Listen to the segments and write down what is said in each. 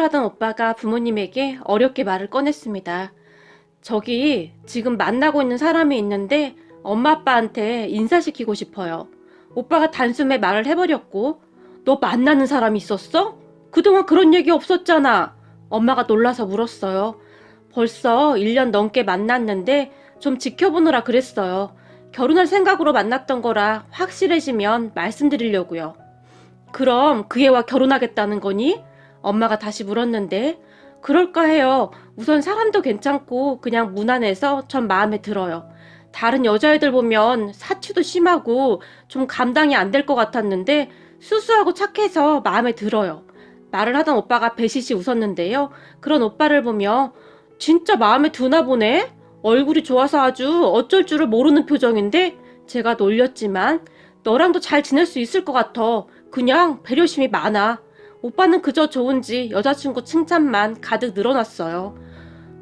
하던 오빠가 부모님에게 어렵게 말을 꺼냈습니다. 저기 지금 만나고 있는 사람이 있는데 엄마 아빠한테 인사시키고 싶어요. 오빠가 단숨에 말을 해버렸고, 너 만나는 사람이 있었어? 그동안 그런 얘기 없었잖아. 엄마가 놀라서 물었어요. 벌써 1년 넘게 만났는데 좀 지켜보느라 그랬어요. 결혼할 생각으로 만났던 거라 확실해지면 말씀드리려고요. 그럼 그 애와 결혼하겠다는 거니? 엄마가 다시 물었는데, 그럴까 해요. 우선 사람도 괜찮고 그냥 무난해서 전 마음에 들어요. 다른 여자애들 보면 사치도 심하고 좀 감당이 안 될 것 같았는데 수수하고 착해서 마음에 들어요. 말을 하던 오빠가 배시시 웃었는데요. 그런 오빠를 보며 진짜 마음에 드나 보네? 얼굴이 좋아서 아주 어쩔 줄을 모르는 표정인데 제가 놀렸지만 너랑도 잘 지낼 수 있을 것 같아. 그냥 배려심이 많아. 오빠는 그저 좋은지 여자친구 칭찬만 가득 늘어났어요.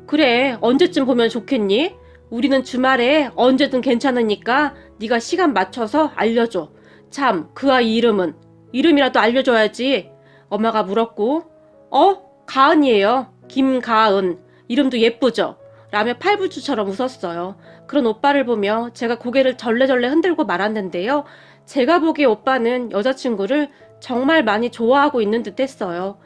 그래, 언제쯤 보면 좋겠니? 우리는 주말에 언제든 괜찮으니까 네가 시간 맞춰서 알려줘. 참, 그 아이 이름은? 이름이라도 알려줘야지. 엄마가 물었고, 가은이에요. 김가은. 이름도 예쁘죠? 라며 팔불추처럼 웃었어요. 그런 오빠를 보며 제가 고개를 절레절레 흔들고 말았는데요. 제가 보기에 오빠는 여자친구를 정말 많이 좋아하고 있는 듯 했어요.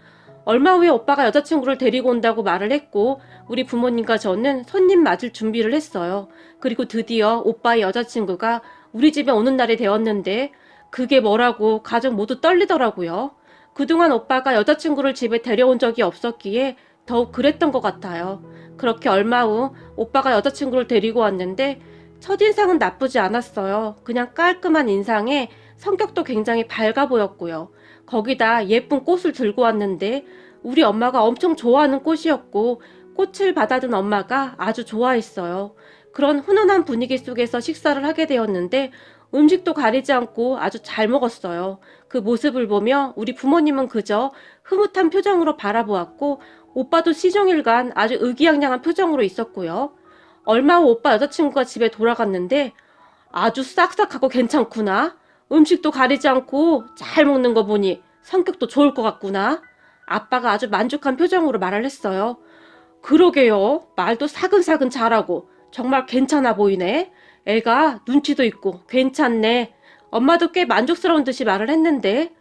얼마 후에 오빠가 여자친구를 데리고 온다고 말을 했고 우리 부모님과 저는 손님 맞을 준비를 했어요. 그리고 드디어 오빠의 여자친구가 우리 집에 오는 날이 되었는데 그게 뭐라고 가족 모두 떨리더라고요. 그동안 오빠가 여자친구를 집에 데려온 적이 없었기에 더욱 그랬던 것 같아요. 그렇게 얼마 후 오빠가 여자친구를 데리고 왔는데 첫인상은 나쁘지 않았어요. 그냥 깔끔한 인상에 성격도 굉장히 밝아 보였고요. 거기다 예쁜 꽃을 들고 왔는데 우리 엄마가 엄청 좋아하는 꽃이었고 꽃을 받아든 엄마가 아주 좋아했어요. 그런 훈훈한 분위기 속에서 식사를 하게 되었는데 음식도 가리지 않고 아주 잘 먹었어요. 그 모습을 보며 우리 부모님은 그저 흐뭇한 표정으로 바라보았고 오빠도 시종일관 아주 의기양양한 표정으로 있었고요. 얼마 후 오빠 여자친구가 집에 돌아갔는데 아주 싹싹하고 괜찮구나. 음식도 가리지 않고 잘 먹는 거 보니 성격도 좋을 것 같구나. 아빠가 아주 만족한 표정으로 말을 했어요. 그러게요. 말도 사근사근 잘하고 정말 괜찮아 보이네. 애가 눈치도 있고 괜찮네. 엄마도 꽤 만족스러운 듯이 말을 했는데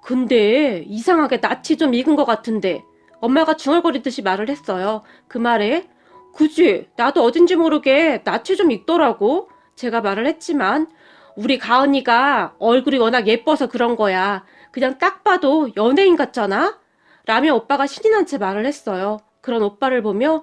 근데 이상하게 낯이 좀 익은 것 같은데 엄마가 중얼거리듯이 말을 했어요. 그 말에 그지? 나도 어딘지 모르게 낯이 좀 익더라고. 제가 말을 했지만 우리 가은이가 얼굴이 워낙 예뻐서 그런 거야. 그냥 딱 봐도 연예인 같잖아? 라며 오빠가 신이 난 채 말을 했어요. 그런 오빠를 보며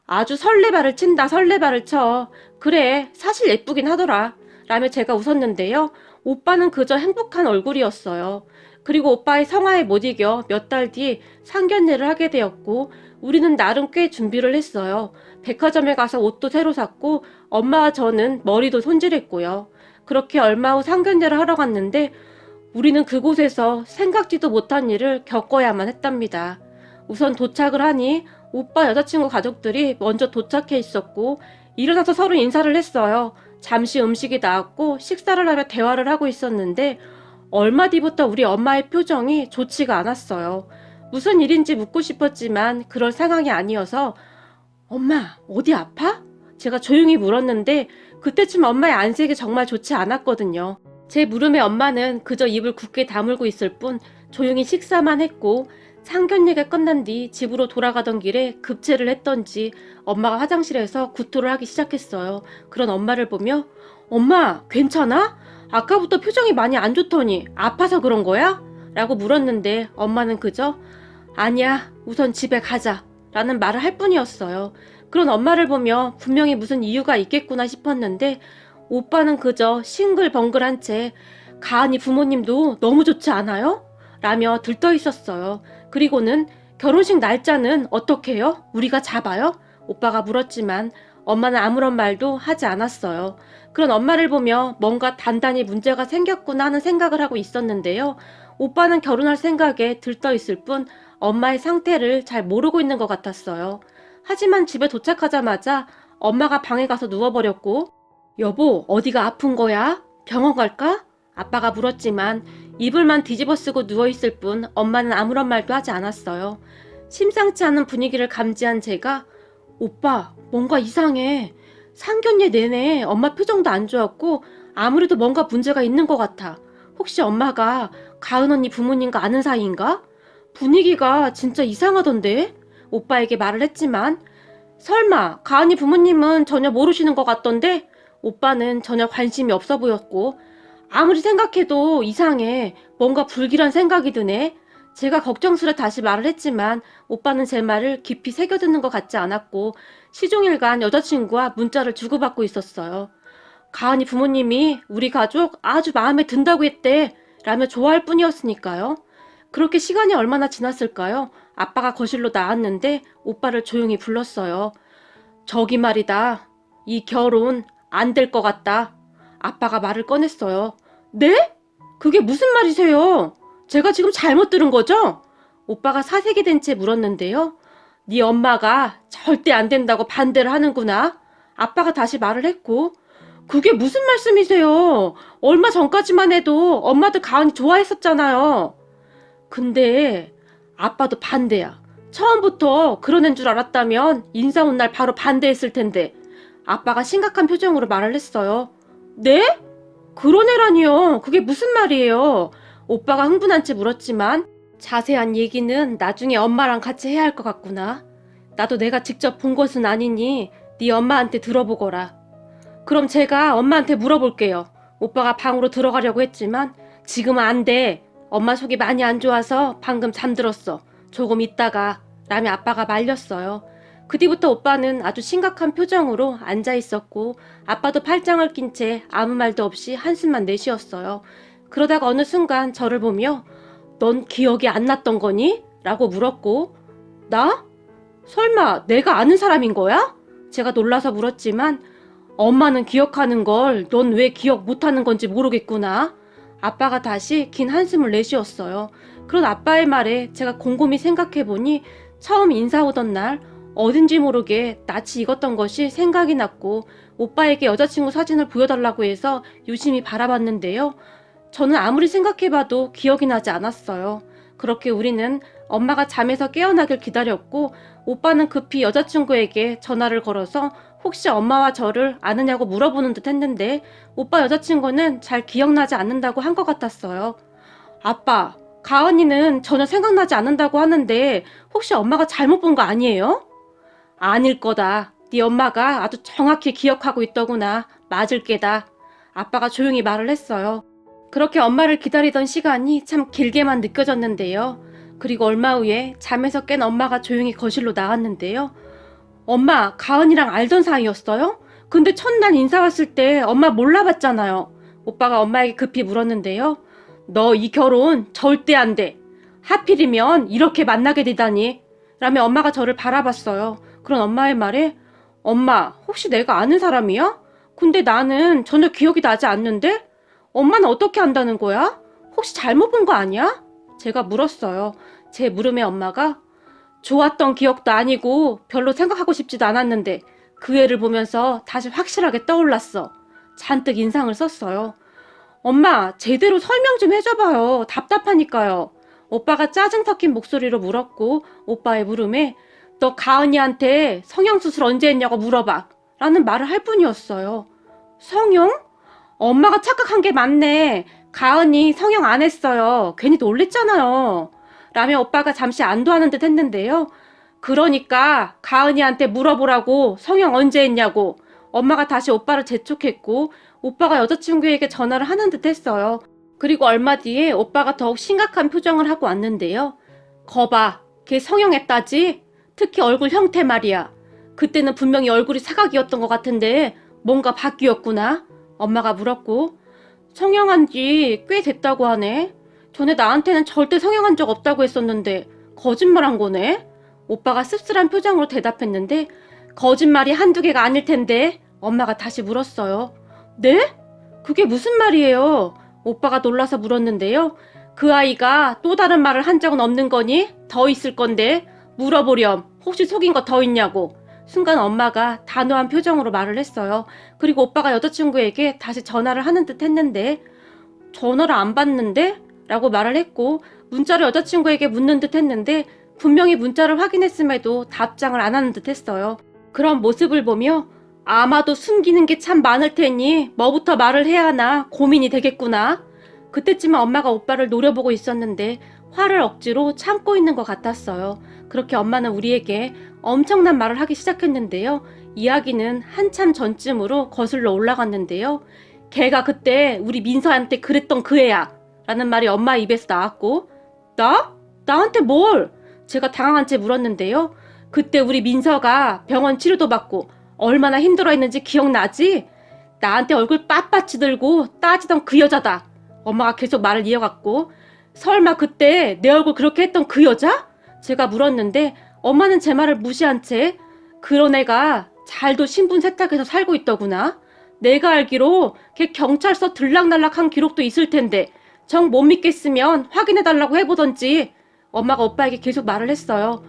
아주 설레발을 친다 설레발을 쳐. 그래 사실 예쁘긴 하더라. 라며 제가 웃었는데요. 오빠는 그저 행복한 얼굴이었어요. 그리고 오빠의 성화에 못 이겨 몇 달 뒤 상견례를 하게 되었고 우리는 나름 꽤 준비를 했어요. 백화점에 가서 옷도 새로 샀고 엄마와 저는 머리도 손질했고요. 그렇게 얼마 후 상견례를 하러 갔는데 우리는 그곳에서 생각지도 못한 일을 겪어야만 했답니다. 우선 도착을 하니 오빠 여자친구 가족들이 먼저 도착해 있었고 일어나서 서로 인사를 했어요. 잠시 음식이 나왔고 식사를 하며 대화를 하고 있었는데 얼마 뒤부터 우리 엄마의 표정이 좋지가 않았어요. 무슨 일인지 묻고 싶었지만 그럴 상황이 아니어서 엄마 어디 아파? 제가 조용히 물었는데 그때쯤 엄마의 안색이 정말 좋지 않았거든요. 제 물음에 엄마는 그저 입을 굳게 다물고 있을 뿐 조용히 식사만 했고 상견례가 끝난 뒤 집으로 돌아가던 길에 급체를 했던지 엄마가 화장실에서 구토를 하기 시작했어요. 그런 엄마를 보며 엄마 괜찮아? 아까부터 표정이 많이 안 좋더니 아파서 그런 거야? 라고 물었는데 엄마는 그저 아니야 우선 집에 가자 라는 말을 할 뿐이었어요. 그런 엄마를 보며 분명히 무슨 이유가 있겠구나 싶었는데 오빠는 그저 싱글벙글한 채 가은이 부모님도 너무 좋지 않아요? 라며 들떠 있었어요. 그리고는 결혼식 날짜는 어떻게 해요? 우리가 잡아요? 오빠가 물었지만 엄마는 아무런 말도 하지 않았어요. 그런 엄마를 보며 뭔가 단단히 문제가 생겼구나 하는 생각을 하고 있었는데요. 오빠는 결혼할 생각에 들떠 있을 뿐 엄마의 상태를 잘 모르고 있는 것 같았어요. 하지만 집에 도착하자마자 엄마가 방에 가서 누워버렸고 여보 어디가 아픈 거야? 병원 갈까? 아빠가 물었지만 이불만 뒤집어 쓰고 누워있을 뿐 엄마는 아무런 말도 하지 않았어요. 심상치 않은 분위기를 감지한 제가 오빠, 뭔가 이상해. 상견례 내내 엄마 표정도 안 좋았고 아무래도 뭔가 문제가 있는 것 같아. 혹시 엄마가 가은 언니 부모님과 아는 사이인가? 분위기가 진짜 이상하던데? 오빠에게 말을 했지만 설마 가은이 부모님은 전혀 모르시는 것 같던데 오빠는 전혀 관심이 없어 보였고 아무리 생각해도 이상해. 뭔가 불길한 생각이 드네. 제가 걱정스레 다시 말을 했지만 오빠는 제 말을 깊이 새겨듣는 것 같지 않았고 시종일관 여자친구와 문자를 주고받고 있었어요. 가은이 부모님이 우리 가족 아주 마음에 든다고 했대 라며 좋아할 뿐이었으니까요. 그렇게 시간이 얼마나 지났을까요? 아빠가 거실로 나왔는데 오빠를 조용히 불렀어요. 저기 말이다. 이 결혼 안 될 것 같다. 아빠가 말을 꺼냈어요. 네? 그게 무슨 말이세요? 제가 지금 잘못 들은 거죠? 오빠가 사색이 된 채 물었는데요. 네 엄마가 절대 안 된다고 반대를 하는구나. 아빠가 다시 말을 했고 그게 무슨 말씀이세요? 얼마 전까지만 해도 엄마도 가은이 좋아했었잖아요. 근데 아빠도 반대야. 처음부터 그런 애인 줄 알았다면 인사 온 날 바로 반대했을 텐데. 아빠가 심각한 표정으로 말을 했어요. 네? 그런 애라니요. 그게 무슨 말이에요? 오빠가 흥분한 채 물었지만 자세한 얘기는 나중에 엄마랑 같이 해야 할 것 같구나. 나도 내가 직접 본 것은 아니니 네 엄마한테 들어보거라. 그럼 제가 엄마한테 물어볼게요. 오빠가 방으로 들어가려고 했지만 지금은 안 돼. 엄마 속이 많이 안 좋아서 방금 잠들었어. 조금 있다가 라며 아빠가 말렸어요. 그 뒤부터 오빠는 아주 심각한 표정으로 앉아 있었고 아빠도 팔짱을 낀 채 아무 말도 없이 한숨만 내쉬었어요. 그러다가 어느 순간 저를 보며 넌 기억이 안 났던 거니? 라고 물었고 나? 설마 내가 아는 사람인 거야? 제가 놀라서 물었지만 엄마는 기억하는 걸 넌 왜 기억 못하는 건지 모르겠구나. 아빠가 다시 긴 한숨을 내쉬었어요. 그런 아빠의 말에 제가 곰곰이 생각해보니 처음 인사 오던 날 어딘지 모르게 낯이 익었던 것이 생각이 났고 오빠에게 여자친구 사진을 보여달라고 해서 유심히 바라봤는데요. 저는 아무리 생각해봐도 기억이 나지 않았어요. 그렇게 우리는 엄마가 잠에서 깨어나길 기다렸고 오빠는 급히 여자친구에게 전화를 걸어서 혹시 엄마와 저를 아느냐고 물어보는 듯 했는데 오빠 여자친구는 잘 기억나지 않는다고 한 것 같았어요. 아빠, 가은이는 전혀 생각나지 않는다고 하는데 혹시 엄마가 잘못 본 거 아니에요? 아닐 거다. 네 엄마가 아주 정확히 기억하고 있더구나. 맞을 게다. 아빠가 조용히 말을 했어요. 그렇게 엄마를 기다리던 시간이 참 길게만 느껴졌는데요. 그리고 얼마 후에 잠에서 깬 엄마가 조용히 거실로 나왔는데요. 엄마, 가은이랑 알던 사이였어요? 근데 첫날 인사 왔을 때 엄마 몰라봤잖아요. 오빠가 엄마에게 급히 물었는데요. 너 이 결혼 절대 안 돼. 하필이면 이렇게 만나게 되다니. 라며 엄마가 저를 바라봤어요. 그런 엄마의 말에 엄마, 혹시 내가 아는 사람이야? 근데 나는 전혀 기억이 나지 않는데? 엄마는 어떻게 안다는 거야? 혹시 잘못 본 거 아니야? 제가 물었어요. 제 물음에 엄마가 좋았던 기억도 아니고 별로 생각하고 싶지도 않았는데 그 애를 보면서 다시 확실하게 떠올랐어. 잔뜩 인상을 썼어요. 엄마, 제대로 설명 좀 해줘봐요. 답답하니까요. 오빠가 짜증 섞인 목소리로 물었고 오빠의 물음에 너 가은이한테 성형수술 언제 했냐고 물어봐. 라는 말을 할 뿐이었어요. 성형? 엄마가 착각한 게 맞네. 가은이 성형 안 했어요. 괜히 놀랬잖아요. 라며 오빠가 잠시 안도하는 듯 했는데요. 그러니까 가은이한테 물어보라고 성형 언제 했냐고. 엄마가 다시 오빠를 재촉했고 오빠가 여자친구에게 전화를 하는 듯 했어요. 그리고 얼마 뒤에 오빠가 더욱 심각한 표정을 하고 왔는데요. 거봐, 걔 성형했다지? 특히 얼굴 형태 말이야. 그때는 분명히 얼굴이 사각이었던 것 같은데 뭔가 바뀌었구나. 엄마가 물었고 성형한 지 꽤 됐다고 하네. 전에 나한테는 절대 성형한 적 없다고 했었는데 거짓말한 거네. 오빠가 씁쓸한 표정으로 대답했는데 거짓말이 한두 개가 아닐 텐데. 엄마가 다시 물었어요. 네? 그게 무슨 말이에요? 오빠가 놀라서 물었는데요. 그 아이가 또 다른 말을 한 적은 없는 거니? 더 있을 건데 물어보렴. 혹시 속인 거 더 있냐고. 순간 엄마가 단호한 표정으로 말을 했어요. 그리고 오빠가 여자친구에게 다시 전화를 하는 듯 했는데 전화를 안 받는데? 라고 말을 했고 문자로 여자친구에게 묻는 듯 했는데 분명히 문자를 확인했음에도 답장을 안 하는 듯 했어요. 그런 모습을 보며 아마도 숨기는 게 참 많을 테니 뭐부터 말을 해야 하나 고민이 되겠구나. 그때쯤에 엄마가 오빠를 노려보고 있었는데 화를 억지로 참고 있는 것 같았어요. 그렇게 엄마는 우리에게 엄청난 말을 하기 시작했는데요. 이야기는 한참 전쯤으로 거슬러 올라갔는데요. 걔가 그때 우리 민서한테 그랬던 그 애야 라는 말이 엄마 입에서 나왔고, 나? 나한테 뭘? 제가 당황한 채 물었는데요. 그때 우리 민서가 병원 치료도 받고 얼마나 힘들어했는지 기억나지? 나한테 얼굴 빳빳이 들고 따지던 그 여자다. 엄마가 계속 말을 이어갔고, 설마 그때 내 얼굴 그렇게 했던 그 여자? 제가 물었는데 엄마는 제 말을 무시한 채 그런 애가 잘도 신분 세탁해서 살고 있더구나. 내가 알기로 걔 경찰서 들락날락한 기록도 있을 텐데 정 못 믿겠으면 확인해달라고 해보던지. 엄마가 오빠에게 계속 말을 했어요.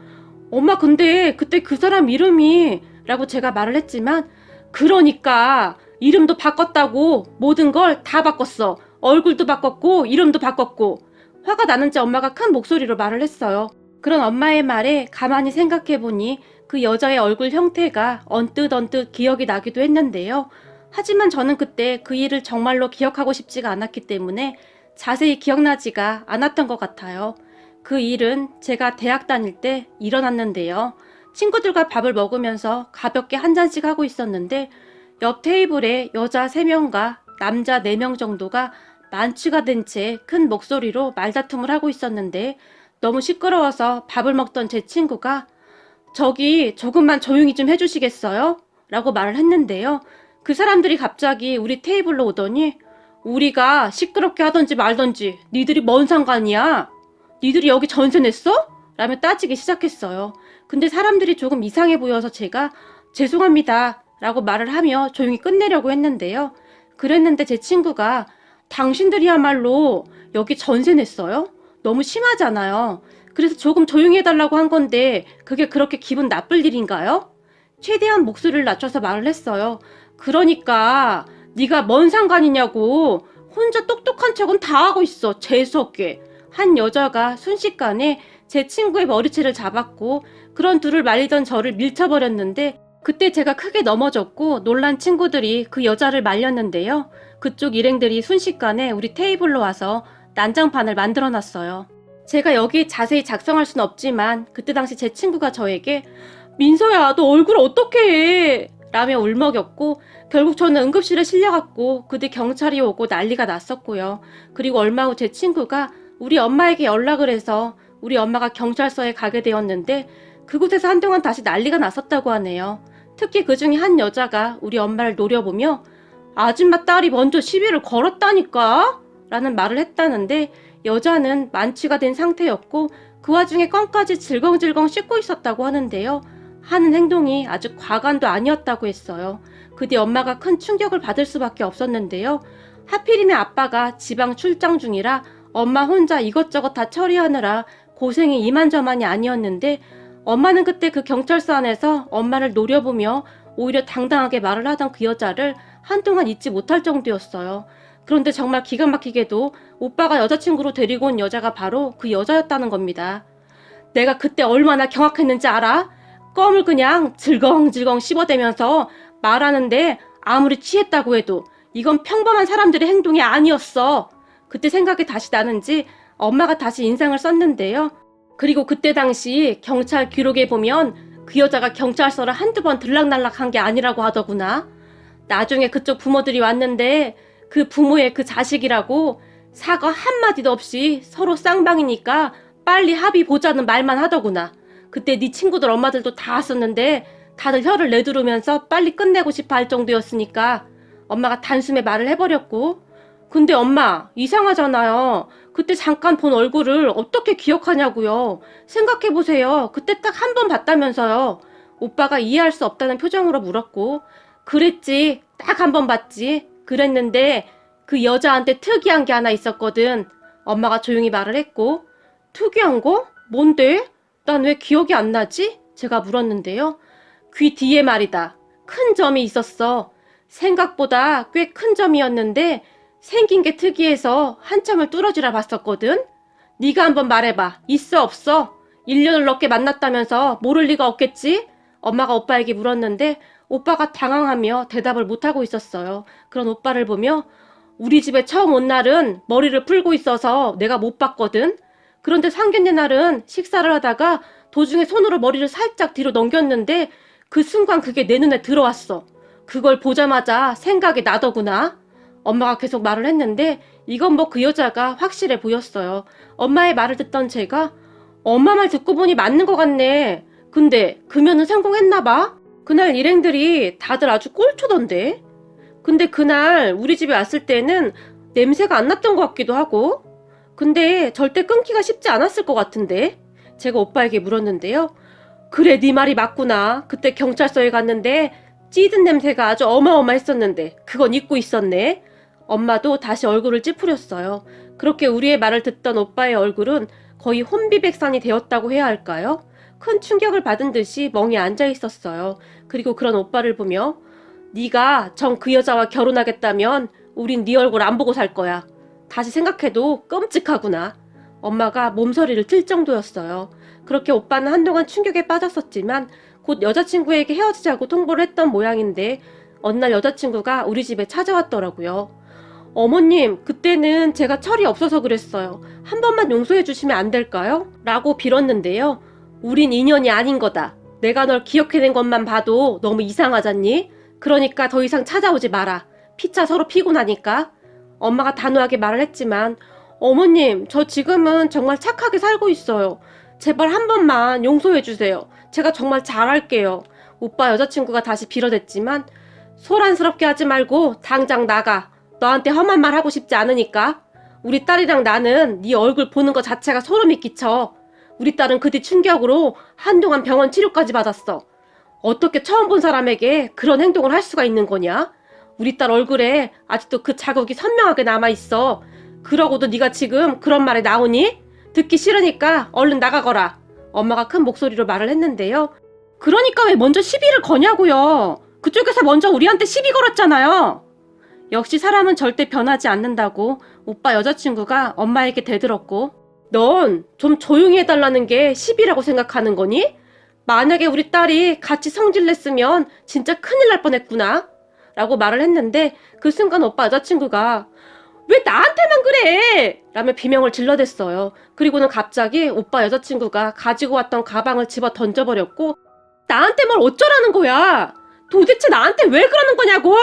엄마 근데 그때 그 사람 이름이 라고 제가 말을 했지만, 그러니까 이름도 바꿨다고. 모든 걸 다 바꿨어. 얼굴도 바꿨고 이름도 바꿨고. 화가 나는지 엄마가 큰 목소리로 말을 했어요. 그런 엄마의 말에 가만히 생각해보니 그 여자의 얼굴 형태가 언뜻 기억이 나기도 했는데요. 하지만 저는 그때 그 일을 정말로 기억하고 싶지가 않았기 때문에 자세히 기억나지가 않았던 것 같아요. 그 일은 제가 대학 다닐 때 일어났는데요. 친구들과 밥을 먹으면서 가볍게 한 잔씩 하고 있었는데 옆 테이블에 여자 3명과 남자 4명 정도가 만취가 된 채 큰 목소리로 말다툼을 하고 있었는데 너무 시끄러워서 밥을 먹던 제 친구가 저기 조금만 조용히 좀 해주시겠어요? 라고 말을 했는데요. 그 사람들이 갑자기 우리 테이블로 오더니 우리가 시끄럽게 하던지 말던지 니들이 뭔 상관이야? 니들이 여기 전세 냈어? 라며 따지기 시작했어요. 근데 사람들이 조금 이상해 보여서 제가 죄송합니다 라고 말을 하며 조용히 끝내려고 했는데요. 그랬는데 제 친구가 당신들이야말로 여기 전세 냈어요? 너무 심하잖아요. 그래서 조금 조용히 해달라고 한 건데 그게 그렇게 기분 나쁠 일인가요? 최대한 목소리를 낮춰서 말을 했어요. 그러니까 네가 뭔 상관이냐고. 혼자 똑똑한 척은 다 하고 있어. 재수없게. 한 여자가 순식간에 제 친구의 머리채를 잡았고 그런 둘을 말리던 저를 밀쳐버렸는데 그때 제가 크게 넘어졌고 놀란 친구들이 그 여자를 말렸는데요. 그쪽 일행들이 순식간에 우리 테이블로 와서 난장판을 만들어놨어요. 제가 여기 자세히 작성할 순 없지만 그때 당시 제 친구가 저에게 민서야 너 얼굴 어떻게 해? 라며 울먹였고 결국 저는 응급실에 실려갔고 그 뒤 경찰이 오고 난리가 났었고요. 그리고 얼마 후 제 친구가 우리 엄마에게 연락을 해서 우리 엄마가 경찰서에 가게 되었는데 그곳에서 한동안 다시 난리가 났었다고 하네요. 특히 그 중에 한 여자가 우리 엄마를 노려보며 아줌마 딸이 먼저 시비를 걸었다니까? 라는 말을 했다는데 여자는 만취가 된 상태였고 그 와중에 껌까지 질겅질겅 씻고 있었다고 하는데요. 하는 행동이 아주 과간도 아니었다고 했어요. 그 뒤 엄마가 큰 충격을 받을 수밖에 없었는데요. 하필이면 아빠가 지방 출장 중이라 엄마 혼자 이것저것 다 처리하느라 고생이 이만저만이 아니었는데 엄마는 그때 그 경찰서 안에서 엄마를 노려보며 오히려 당당하게 말을 하던 그 여자를 한동안 잊지 못할 정도였어요. 그런데 정말 기가 막히게도 오빠가 여자친구로 데리고 온 여자가 바로 그 여자였다는 겁니다. 내가 그때 얼마나 경악했는지 알아? 껌을 그냥 질겅질겅 씹어대면서 말하는데 아무리 취했다고 해도 이건 평범한 사람들의 행동이 아니었어. 그때 생각이 다시 나는지 엄마가 다시 인상을 썼는데요. 그리고 그때 당시 경찰 기록에 보면 그 여자가 경찰서를 한두 번 들락날락한 게 아니라고 하더구나. 나중에 그쪽 부모들이 왔는데 그 부모의 그 자식이라고 사과 한마디도 없이 서로 쌍방이니까 빨리 합의 보자는 말만 하더구나. 그때 네 친구들 엄마들도 다 왔었는데 다들 혀를 내두르면서 빨리 끝내고 싶어 할 정도였으니까 엄마가 단숨에 말을 해버렸고. 근데 엄마 이상하잖아요. 그때 잠깐 본 얼굴을 어떻게 기억하냐고요. 생각해보세요. 그때 딱 한 번 봤다면서요. 오빠가 이해할 수 없다는 표정으로 물었고 그랬지. 딱 한 번 봤지. 그랬는데 그 여자한테 특이한 게 하나 있었거든. 엄마가 조용히 말을 했고 특이한 거? 뭔데? 난 왜 기억이 안 나지? 제가 물었는데요. 귀 뒤에 말이다. 큰 점이 있었어. 생각보다 꽤 큰 점이었는데 생긴 게 특이해서 한참을 뚫어지라 봤었거든. 네가 한번 말해봐. 있어 없어? 1년을 넘게 만났다면서 모를 리가 없겠지? 엄마가 오빠에게 물었는데 오빠가 당황하며 대답을 못하고 있었어요. 그런 오빠를 보며 우리 집에 처음 온 날은 머리를 풀고 있어서 내가 못 봤거든. 그런데 상견례 날은 식사를 하다가 도중에 손으로 머리를 살짝 뒤로 넘겼는데 그 순간 그게 내 눈에 들어왔어. 그걸 보자마자 생각이 나더구나. 엄마가 계속 말을 했는데 이건 뭐 그 여자가 확실해 보였어요. 엄마의 말을 듣던 제가 엄마 말 듣고 보니 맞는 것 같네. 근데 금연은 성공했나 봐. 그날 일행들이 다들 아주 꼴초던데. 근데 그날 우리 집에 왔을 때는 냄새가 안 났던 것 같기도 하고. 근데 절대 끊기가 쉽지 않았을 것 같은데. 제가 오빠에게 물었는데요. 그래, 네 말이 맞구나. 그때 경찰서에 갔는데 찌든 냄새가 아주 어마어마했었는데 그건 잊고 있었네. 엄마도 다시 얼굴을 찌푸렸어요. 그렇게 우리의 말을 듣던 오빠의 얼굴은 거의 혼비백산이 되었다고 해야 할까요? 큰 충격을 받은 듯이 멍이 앉아 있었어요. 그리고 그런 오빠를 보며 네가 정 그 여자와 결혼하겠다면 우린 네 얼굴 안 보고 살 거야. 다시 생각해도 끔찍하구나. 엄마가 몸서리를 칠 정도였어요. 그렇게 오빠는 한동안 충격에 빠졌었지만 곧 여자친구에게 헤어지자고 통보를 했던 모양인데 어느 날 여자친구가 우리 집에 찾아왔더라고요. 어머님, 그때는 제가 철이 없어서 그랬어요. 한 번만 용서해 주시면 안 될까요? 라고 빌었는데요. 우린 인연이 아닌 거다. 내가 널 기억해낸 것만 봐도 너무 이상하잖니? 그러니까 더 이상 찾아오지 마라. 피차 서로 피곤하니까. 엄마가 단호하게 말을 했지만 어머님, 저 지금은 정말 착하게 살고 있어요. 제발 한 번만 용서해 주세요. 제가 정말 잘할게요. 오빠 여자친구가 다시 빌어댔지만 소란스럽게 하지 말고 당장 나가. 너한테 험한 말 하고 싶지 않으니까. 우리 딸이랑 나는 네 얼굴 보는 것 자체가 소름이 끼쳐. 우리 딸은 그 뒤 충격으로 한동안 병원 치료까지 받았어. 어떻게 처음 본 사람에게 그런 행동을 할 수가 있는 거냐? 우리 딸 얼굴에 아직도 그 자국이 선명하게 남아있어. 그러고도 네가 지금 그런 말에 나오니? 듣기 싫으니까 얼른 나가거라. 엄마가 큰 목소리로 말을 했는데요. 그러니까 왜 먼저 시비를 거냐고요. 그쪽에서 먼저 우리한테 시비 걸었잖아요. 역시 사람은 절대 변하지 않는다고 오빠 여자친구가 엄마에게 대들었고 넌 좀 조용히 해달라는 게 시비라고 생각하는 거니? 만약에 우리 딸이 같이 성질냈으면 진짜 큰일 날 뻔했구나 라고 말을 했는데 그 순간 오빠 여자친구가 왜 나한테만 그래? 라며 비명을 질러댔어요. 그리고는 갑자기 오빠 여자친구가 가지고 왔던 가방을 집어 던져버렸고 나한테 뭘 어쩌라는 거야? 도대체 나한테 왜 그러는 거냐고!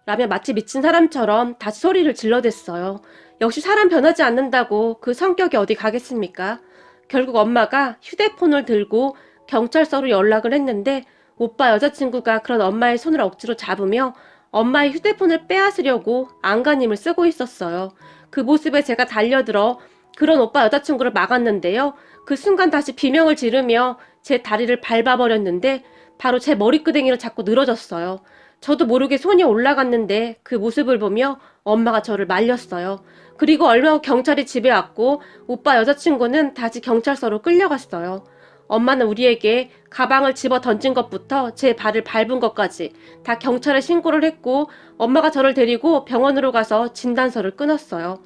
라며 마치 미친 사람처럼 다시 소리를 질러댔어요. 역시 사람 변하지 않는다고 그 성격이 어디 가겠습니까? 결국 엄마가 휴대폰을 들고 경찰서로 연락을 했는데 오빠 여자친구가 그런 엄마의 손을 억지로 잡으며 엄마의 휴대폰을 빼앗으려고 안간힘을 쓰고 있었어요. 그 모습에 제가 달려들어 그런 오빠 여자친구를 막았는데요. 그 순간 다시 비명을 지르며 제 다리를 밟아버렸는데 바로 제 머리끄댕이를 잡고 늘어졌어요. 저도 모르게 손이 올라갔는데 그 모습을 보며 엄마가 저를 말렸어요. 그리고 얼마 후 경찰이 집에 왔고 오빠 여자친구는 다시 경찰서로 끌려갔어요. 엄마는 우리에게 가방을 집어 던진 것부터 제 발을 밟은 것까지 다 경찰에 신고를 했고 엄마가 저를 데리고 병원으로 가서 진단서를 끊었어요.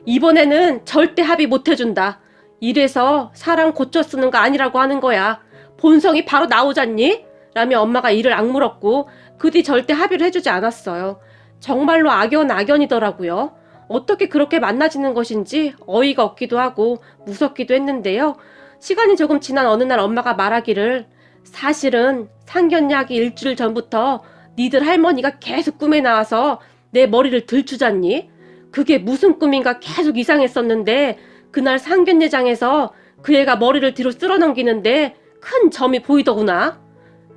이번에는 절대 합의 못 해준다. 이래서 사람 고쳐 쓰는 거 아니라고 하는 거야. 본성이 바로 나오잖니? 라며 엄마가 이를 악물었고 그 뒤 절대 합의를 해주지 않았어요. 정말로 악연이더라고요. 어떻게 그렇게 만나지는 것인지 어이가 없기도 하고 무섭기도 했는데요. 시간이 조금 지난 어느 날 엄마가 말하기를 사실은 상견례하기 일주일 전부터 니들 할머니가 계속 꿈에 나와서 내 머리를 들추잖니? 그게 무슨 꿈인가 계속 이상했었는데 그날 상견례장에서 그 애가 머리를 뒤로 쓸어 넘기는데 큰 점이 보이더구나.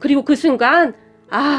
그리고 그 순간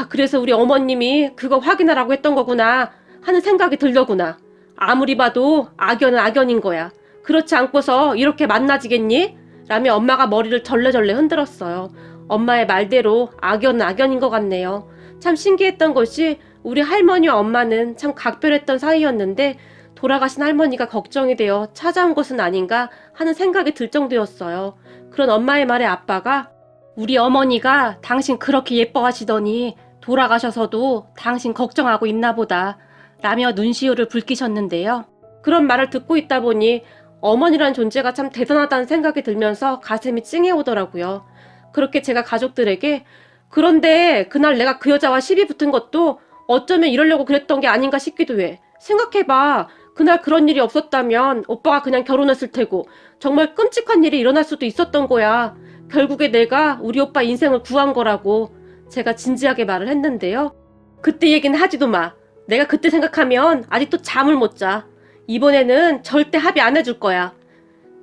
그래서 우리 어머님이 그거 확인하라고 했던 거구나 하는 생각이 들더구나. 아무리 봐도 악연은 악연인 거야. 그렇지 않고서 이렇게 만나지겠니? 라며 엄마가 머리를 절레절레 흔들었어요. 엄마의 말대로 악연은 악연인 것 같네요. 참 신기했던 것이 우리 할머니와 엄마는 참 각별했던 사이였는데 돌아가신 할머니가 걱정이 되어 찾아온 것은 아닌가 하는 생각이 들 정도였어요. 그런 엄마의 말에 아빠가 우리 어머니가 당신 그렇게 예뻐하시더니 돌아가셔서도 당신 걱정하고 있나 보다 라며 눈시울을 붉히셨는데요. 그런 말을 듣고 있다 보니 어머니란 존재가 참 대단하다는 생각이 들면서 가슴이 찡해오더라고요. 그렇게 제가 가족들에게 그런데 그날 내가 그 여자와 시비 붙은 것도 어쩌면 이러려고 그랬던 게 아닌가 싶기도 해. 생각해봐. 그날 그런 일이 없었다면 오빠가 그냥 결혼했을 테고 정말 끔찍한 일이 일어날 수도 있었던 거야. 결국에 내가 우리 오빠 인생을 구한 거라고 제가 진지하게 말을 했는데요. 그때 얘기는 하지도 마. 내가 그때 생각하면 아직도 잠을 못 자. 이번에는 절대 합의 안 해줄 거야.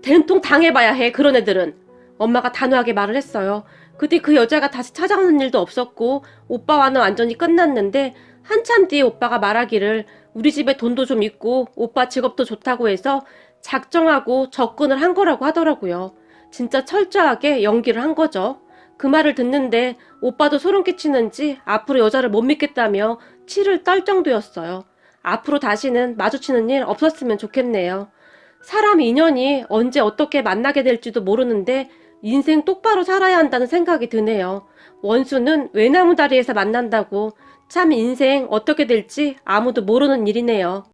된통 당해봐야 해, 그런 애들은. 엄마가 단호하게 말을 했어요. 그때 그 여자가 다시 찾아오는 일도 없었고 오빠와는 완전히 끝났는데 한참 뒤에 오빠가 말하기를 우리 집에 돈도 좀 있고 오빠 직업도 좋다고 해서 작정하고 접근을 한 거라고 하더라고요. 진짜 철저하게 연기를 한 거죠. 그 말을 듣는데 오빠도 소름 끼치는지 앞으로 여자를 못 믿겠다며 치를 떨 정도였어요. 앞으로 다시는 마주치는 일 없었으면 좋겠네요. 사람 인연이 언제 어떻게 만나게 될지도 모르는데 인생 똑바로 살아야 한다는 생각이 드네요. 원수는 외나무 다리에서 만난다고. 참 인생 어떻게 될지 아무도 모르는 일이네요.